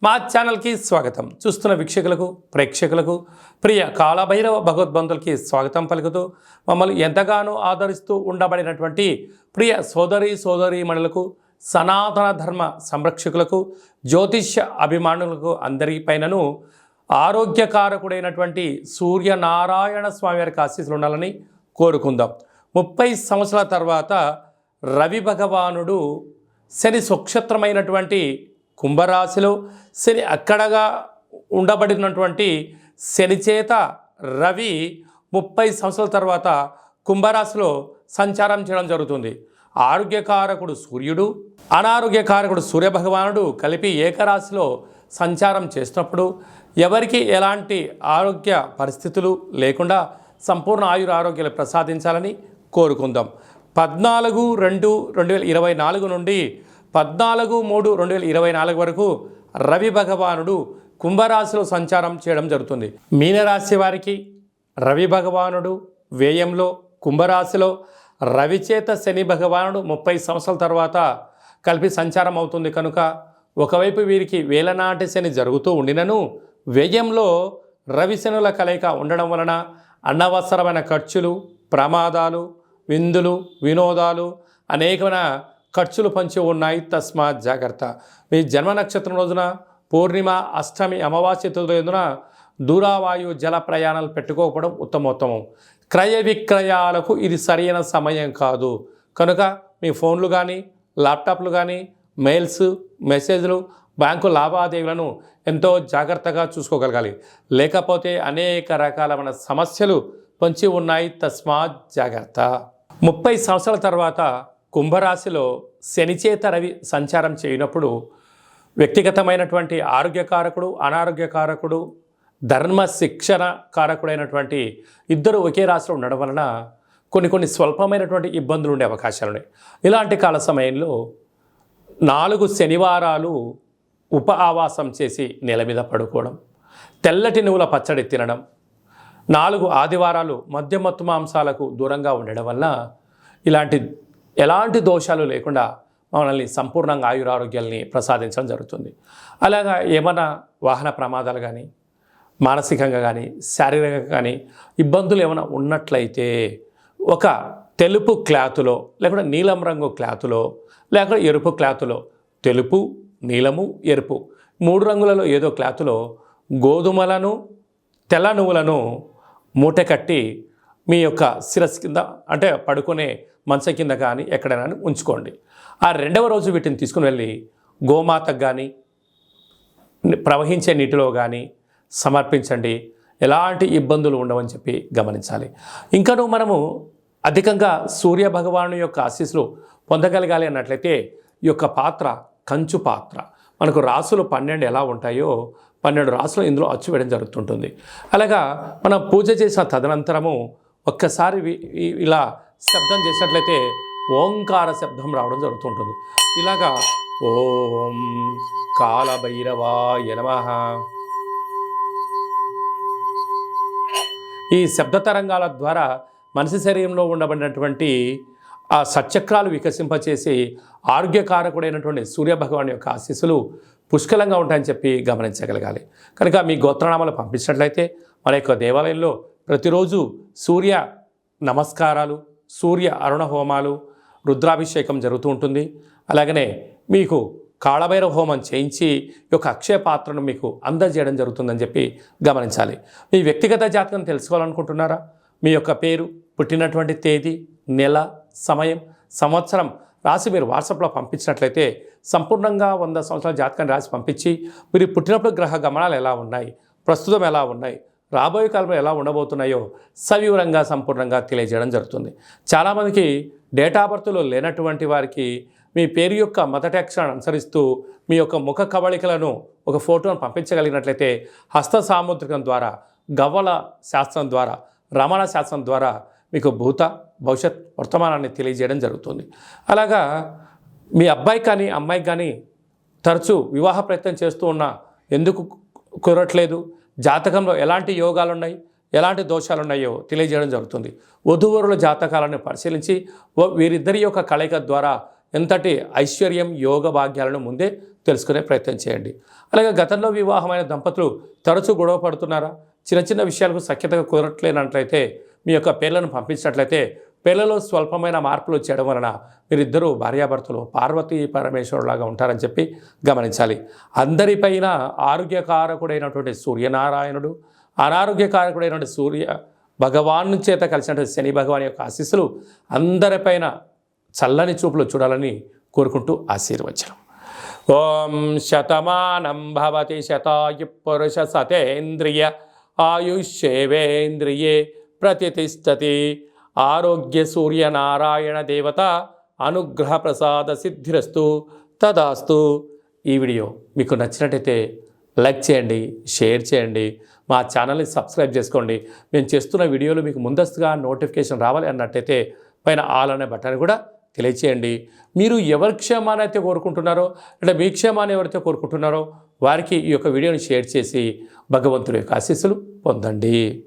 మా ఛానల్కి స్వాగతం. చూస్తున్న వీక్షకులకు ప్రేక్షకులకు ప్రియ కాళభైరవ భగవద్బంధులకి స్వాగతం పలుకుతూ మమ్మల్ని ఎంతగానో ఆదరిస్తూ ఉండబడినటువంటి ప్రియ సోదరీమణులకు, సనాతన ధర్మ సంరక్షకులకు, జ్యోతిష్య అభిమానులకు అందరిపైనను ఆరోగ్యకారకుడైనటువంటి సూర్యనారాయణ స్వామి వారికి ఆశీస్సులు ఉండాలని కోరుకుందాం. 30 సంవత్సరాల తర్వాత రవి భగవానుడు శని స్వక్షత్రమైనటువంటి కుంభరాశిలో శని అక్కడగా ఉండబడినటువంటి శని చేత రవి 30 సంవత్సరాల తర్వాత కుంభరాశిలో సంచారం చేయడం జరుగుతుంది. ఆరోగ్యకారకుడు సూర్యుడు, అనారోగ్యకారకుడు సూర్యభగవానుడు కలిపి ఏకరాశిలో సంచారం చేసినప్పుడు ఎవరికి ఎలాంటి ఆరోగ్య పరిస్థితులు లేకుండా సంపూర్ణ ఆరోగ్యాలు ప్రసాదించాలని కోరుకుందాం. 14/2/2024 నుండి 14/3/2024 వరకు రవి భగవానుడు కుంభరాశిలో సంచారం చేయడం జరుగుతుంది. మీనరాశి వారికి రవి భగవానుడు వ్యయంలో కుంభరాశిలో రవిచేత శని భగవానుడు 30 సంవత్సరాల తర్వాత కలిపి సంచారం అవుతుంది కనుక ఒకవైపు వీరికి వేలనాటి శని జరుగుతూ ఉండినను వ్యయంలో రవి శనుల కలయిక ఉండడం వలన అనవసరమైన ఖర్చులు, ప్రమాదాలు, విందులు, వినోదాలు, అనేకమైన ఖర్చులు పంచి ఉన్నాయి. తస్మాత్ జాగ్రత్త. మీ జన్మ నక్షత్రం రోజున పూర్ణిమ, అష్టమి, అమావాస్య రోజున దూరావాయు జల ప్రయాణాలు పెట్టుకోకపోవడం ఉత్తమోత్తమం. క్రయ విక్రయాలకు ఇది సరైన సమయం కాదు కనుక మీ ఫోన్లు కానీ, ల్యాప్టాప్లు కానీ, మెయిల్స్, మెసేజ్లు, బ్యాంకు లావాదేవీలను ఎంతో జాగ్రత్తగా చూసుకోగలగాలి. లేకపోతే అనేక రకాలమైన సమస్యలు పొంచి ఉన్నాయి. తస్మాత్ జాగ్రత్త. 30 సంవత్సరాల తర్వాత కుంభరాశిలో శనిచేత రవి సంచారం చేయనప్పుడు వ్యక్తిగతమైనటువంటి ఆరోగ్యకారకుడు, అనారోగ్యకారకుడు, ధర్మ శిక్షణ కారకుడైనటువంటి ఇద్దరు ఒకే రాశిలో ఉండడం వలన కొన్ని స్వల్పమైనటువంటి ఇబ్బందులు ఉండే అవకాశాలు ఉన్నాయి. ఇలాంటి కాల సమయంలో 4 శనివారాలు ఉప ఆవాసం చేసి నేల మీద పడుకోవడం, తెల్లటి నువ్వుల పచ్చడి తినడం, 4 ఆదివారాలు మద్యమత్తు మాంసాలకు దూరంగా ఉండడం వల్ల ఎలాంటి దోషాలు లేకుండా మనల్ని సంపూర్ణంగా ఆయురారోగ్యాల్ని ప్రసాదించడం జరుగుతుంది. అలాగా ఏమైనా వాహన ప్రమాదాలు కానీ, మానసికంగా కానీ, శారీరకంగా కానీ ఇబ్బందులు ఏమైనా ఉన్నట్లయితే ఒక తెలుపు క్లాతులో, లేకుంటే నీలం రంగు క్లాతులో, లేకుంటే ఎరుపు క్లాతులో, తెలుపు, నీలము, ఎరుపు 3 రంగులలో ఏదో క్లాతులో గోధుమలను, తెల్ల నువ్వులను మూట కట్టి మీ యొక్క శిరస్సు కింద, అంటే పడుకునే మంచం కింద కానీ ఎక్కడైనా ఉంచుకోండి. ఆ 2వ రోజు వీటిని తీసుకుని వెళ్ళి గోమాతకు కానీ, ప్రవహించే నీటిలో కానీ సమర్పించండి. ఎలాంటి ఇబ్బందులు ఉండవని చెప్పి గమనించాలి. ఇంకనూ మనము అధికంగా సూర్య భగవాను యొక్క ఆశీస్సులు పొందగలగాలి అన్నట్లయితే ఈ యొక్క పాత్ర కంచు పాత్ర. మనకు రాసులు 12 ఎలా ఉంటాయో 12 రాసులు ఇందులో అచ్చు వేయడం జరుగుతుంటుంది. అలాగా మనం పూజ చేసిన తదనంతరము ఒక్కసారి ఇలా శబ్దం చేసినట్లయితే ఓంకార శబ్దం రావడం జరుగుతుంటుంది. ఇలాగా ఓం కాళభైరవాయ నమః. ఈ శబ్ద తరంగాల ద్వారా మనిషి శరీరంలో ఉండబడినటువంటి ఆ సచక్రాలు వికసింపచేసి ఆరోగ్యకారకుడైనటువంటి సూర్యభగవాన్ యొక్క ఆశీస్సులు పుష్కలంగా ఉంటాయని చెప్పి గమనించగలగాలి. కనుక మీ గోత్రనామాలు పంపించినట్లయితే మన యొక్క దేవాలయంలో ప్రతిరోజు సూర్య నమస్కారాలు, సూర్య అరుణ హోమాలు, రుద్రాభిషేకం జరుగుతూ ఉంటుంది. అలాగనే మీకు కాళభైరవ హోమం చేయించి ఈ యొక్క అక్షయ పాత్రను మీకు అందజేయడం జరుగుతుందని చెప్పి గమనించాలి. మీ వ్యక్తిగత జాతకం తెలుసుకోవాలనుకుంటున్నారా? మీ యొక్క పేరు, పుట్టినటువంటి తేదీ, నెల, సమయం, సంవత్సరం రాసి మీరు వాట్సాప్లో పంపించినట్లయితే సంపూర్ణంగా 100 సంవత్సరాల జాతకాన్ని రాసి పంపించి మీరు పుట్టినప్పుడు గ్రహ గమనాలు ఎలా ఉన్నాయి, ప్రస్తుతం ఎలా ఉన్నాయి, రాబోయే కాలంలో ఎలా ఉండబోతున్నాయో సవివరంగా సంపూర్ణంగా తెలియజేయడం జరుగుతుంది. చాలామందికి డేటా బర్త్లో లేనటువంటి వారికి మీ పేరు యొక్క మొదటి అక్షరాన్ని అనుసరిస్తూ మీ యొక్క ముఖ కవళికలను ఒక ఫోటోను పంపించగలిగినట్లయితే హస్త సాముద్రికం ద్వారా, గవ్వల శాస్త్రం ద్వారా, రమణ శాస్త్రం ద్వారా మీకు భూత, భవిష్యత్, వర్తమానాన్ని తెలియజేయడం జరుగుతుంది. అలాగా మీ అబ్బాయి కానీ అమ్మాయికి కానీ తరచూ వివాహ ప్రయత్నం చేస్తూ ఉన్నా ఎందుకు కుదరట్లేదు, జాతకంలో ఎలాంటి యోగాలు ఉన్నాయి, ఎలాంటి దోషాలు ఉన్నాయో తెలియజేయడం జరుగుతుంది. వధూవరుల జాతకాలను పరిశీలించి వీరిద్దరి యొక్క కలయిక ద్వారా ఎంతటి ఐశ్వర్యం, యోగ భాగ్యాలను ముందే తెలుసుకునే ప్రయత్నం చేయండి. అలాగే గతంలో వివాహమైన దంపతులు తరచూ గొడవ పడుతున్నారా? చిన్న చిన్న విషయాలకు సఖ్యతగా కుదరట్లేనట్లయితే మీ యొక్క పేర్లను పంపించినట్లయితే పిల్లలు స్వల్పమైన మార్పులు చేయడం వలన మీరిద్దరూ భార్యాభర్తలు పార్వతీ పరమేశ్వరులాగా ఉంటారని చెప్పి గమనించాలి. అందరిపైన ఆరోగ్యకారకుడైనటువంటి సూర్యనారాయణుడు, అనారోగ్యకారకుడైనటువంటి సూర్య భగవాను చేత కలిసినటువంటి శని భగవాన్ యొక్క ఆశీస్సులు అందరిపైన చల్లని చూపులు చూడాలని కోరుకుంటూ ఆశీర్వచనం. ఓం శతమానం భవతి శతాయు పురుష సతేంద్రియ ఆయుష్యేవేంద్రియే ప్రతిష్టతి. ఆరోగ్య సూర్యనారాయణ దేవత అనుగ్రహ ప్రసాద సిద్ధిరస్తు తదాస్తు. ఈ వీడియో మీకు నచ్చినట్టయితే లైక్ చేయండి, షేర్ చేయండి, మా ఛానల్ని సబ్స్క్రైబ్ చేసుకోండి. మేము చేస్తున్న వీడియోలు మీకు ముందస్తుగా నోటిఫికేషన్ రావాలి అన్నట్టయితే పైన ఆల్ అనే బటన్ కూడా తెలియచేయండి. మీరు ఎవరి క్షేమాన్ని అయితే కోరుకుంటున్నారో, అంటే మీ క్షేమాన్ని ఎవరైతే కోరుకుంటున్నారో వారికి ఈ యొక్క వీడియోని షేర్ చేసి భగవంతుడి యొక్క ఆశీస్సులు పొందండి.